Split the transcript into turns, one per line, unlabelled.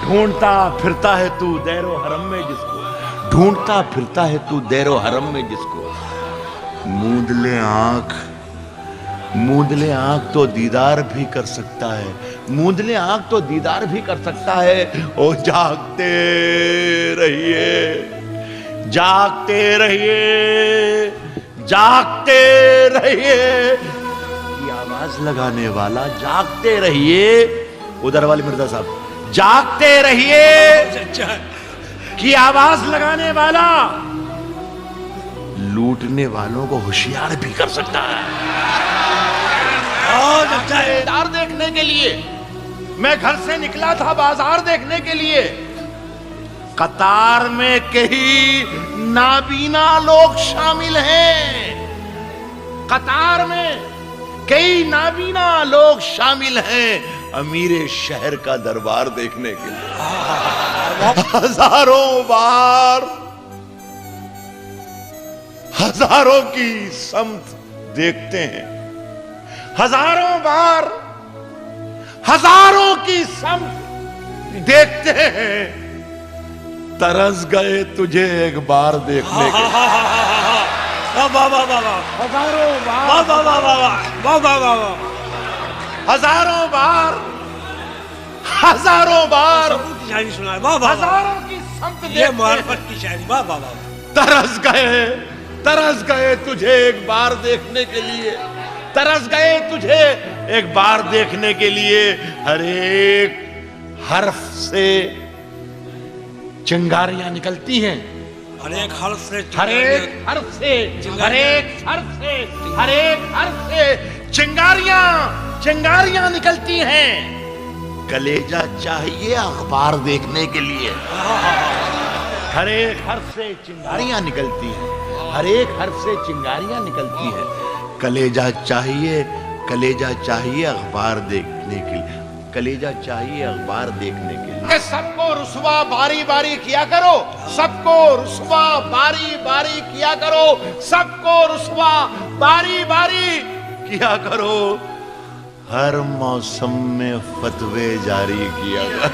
ढूंढता फिरता है तू दैरो हरम में जिसको, ढूंढता फिरता है तू दैरो हरम में जिसको। मूंद ले आंख तो दीदार भी कर सकता है, मूंद ले आंख तो दीदार भी कर सकता है। ओ जागते रहिए, जागते रहिए, जागते रहिए की आवाज लगाने वाला, जागते रहिए। उधर वाले मिर्जा साहब, जागते रहिए की आवाज लगाने वाला लूटने वालों को होशियार भी कर सकता है। बाजार देखने के लिए मैं घर से निकला था, बाजार देखने के लिए। कतार में कई नाबीना लोग शामिल हैं, कतार में कई नाबीना लोग शामिल हैं अमीरे शहर का दरबार देखने के लिए। हजारों बार हजारों की समत देखते हैं, हजारों बार हजारों की समत देखते हैं। तरस गए तुझे एक बार देखने के लिए। हजारों बार हजारों बार हजारों की समत देखते हैं। तरस गए तुझे एक बार देखने के लिए, तरस गए तुझे एक बार देखने के लिए। हर एक हर्फ से चिंगारियां निकलती हैं,
हर एक हर्फ से,
हर एक हर्फ से, हर एक हर्फ से, हर एक हर्फ से चिंगारियां निकलती हैं। कलेजा चाहिए अखबार देखने के लिए। हर एक हर्फ से चिंगारियां निकलती हैं, हर एक हर्फ से चिंगारियां निकलती हैं। कलेजा चाहिए अखबार देखने के लिए, कलेजा चाहिए अखबार देखने के लिए। सबको रुसवा बारी बारी किया करो, सबको रुसवा बारी बारी किया करो, सबको रुसवा बारी बारी किया करो। हर मौसम में फतवे जारी किया करो।